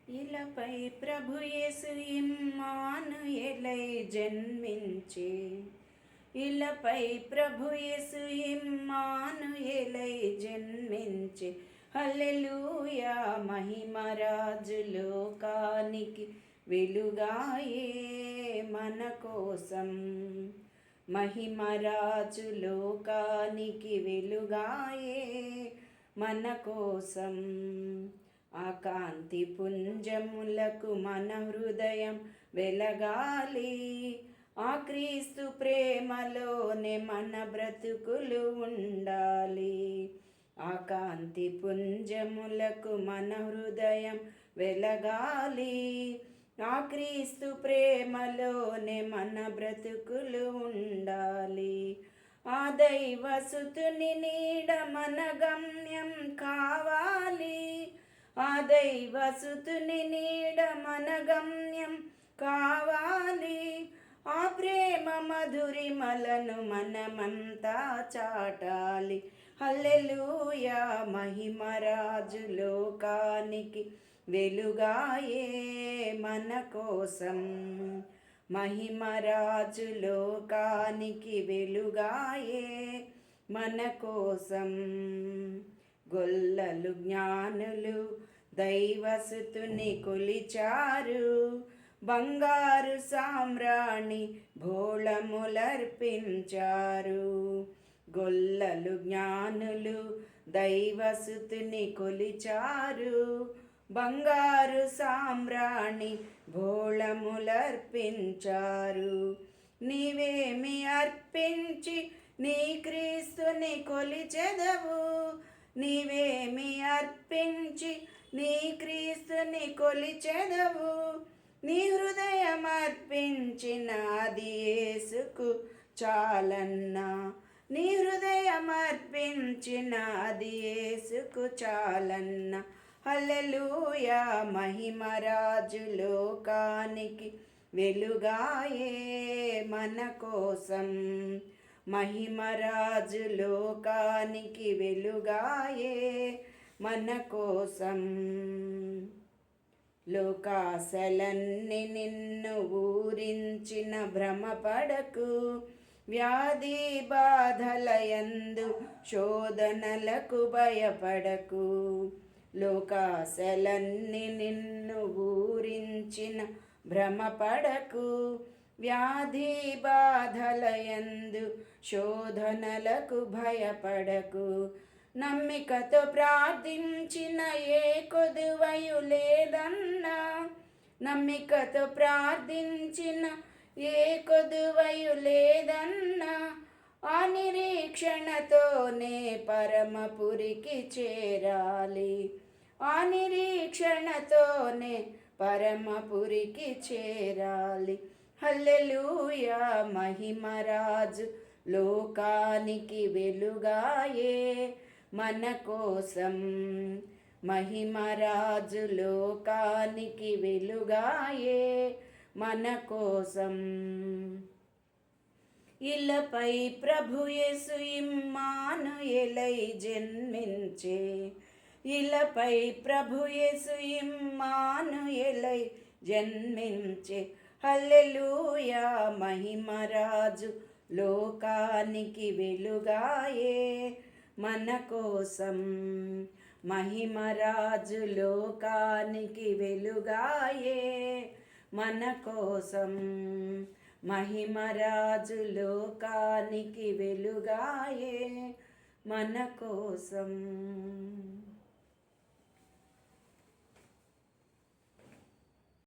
ఇలపై ప్రభు యేసు ఇమ్మానుయేలై జన్మించే. ఇలపై ప్రభు యేసు ఇమ్మానుయేలై జన్మించే. హల్లెలూయా మహిమరాజు లోకానికి వెలుగాయే మన కోసం. మహిమరాజు లోకానికి వెలుగాయే మన కోసం. ఆ కాంతి పుంజములకు మన హృదయం వెలగాలి. ఆ క్రీస్తు ప్రేమలోనే మన బ్రతుకులు ఉండాలి. ఆ కాంతి పుంజములకు మన హృదయం వెలగాలి. ఆ క్రీస్తు ప్రేమలోనే మన బ్రతుకులు ఉండాలి. ఆ దైవసుతుని నీడ మన గమ్యం కావాలి. ఆ దైవసుతుని నీడ మన గమ్యం కావాలి. ఆ ప్రేమ మధురిమలను మనమంతా చాటాలి. హల్లెలూయా మహిమరాజు లోకానికి వెలుగాయే మన కోసం. మహిమరాజు లోకానికి వెలుగాయే మన కోసం. గొల్లలు జ్ఞానులు దైవసుతుని కొలిచారు. బంగారు సామ్రాణి భోళములర్పించారు. గొల్లలు జ్ఞానులు దైవసుతుని కొలిచారు. బంగారు సామ్రాణి భోళములర్పించారు. నీవేమి అర్పించి నీ క్రీస్తుని కొలిచెదవు. నీవేమి అర్పించి నీ క్రీస్తుని కొలిచెదవు. నీ హృదయం అర్పించిన అది యేసుకు చాలన్నా. నీ హృదయం అర్పించిన అది యేసుకు చాలన్నా. హల్లెలూయా మహిమరాజు లోకానికి వెలుగాయే మన కోసం. మహిమరాజు లోకానికి వెలుగాయే మన కోసం. లోకాశలన్నీ నిన్ను ఊరించిన భ్రమపడకు. వ్యాధి బాధలయందు శోధనలకు భయపడకు. లోకాశలన్నీ నిన్ను ఊరించిన భ్రమపడకు. వ్యాధి బాధలయందు శోధనలకు భయపడకు. నమ్మికతో ప్రార్థించిన ఏ కొదువయు లేదన్నా. నమ్మికతో ప్రార్థించిన ఏ కొదువయు లేదన్నా. ఆ నిరీక్షణతోనే పరమపురికి చేరాలి. ఆ నిరీక్షణతోనే పరమపురికి చేరాలి. హల్లెలూయా మహిమరాజు లోకానికి వెలుగాయే మన కోసం. మహిమరాజు లోకానికి వెలుగాయే మన కోసం. ఇలపై ప్రభు యేసు ఇమ్మానుయేలై జన్మించే. ఇలపై ప్రభు యేసు ఇమ్మానుయేలై జన్మించే. హల్లెలూయా మహిమరాజు లోకానికి వెలుగాయే మన కోసం. మహిమరాజు లోకానికి వెలుగాయే మన కోసం. మహిమరాజు లోకానికి వెలుగాయే మన కోసం.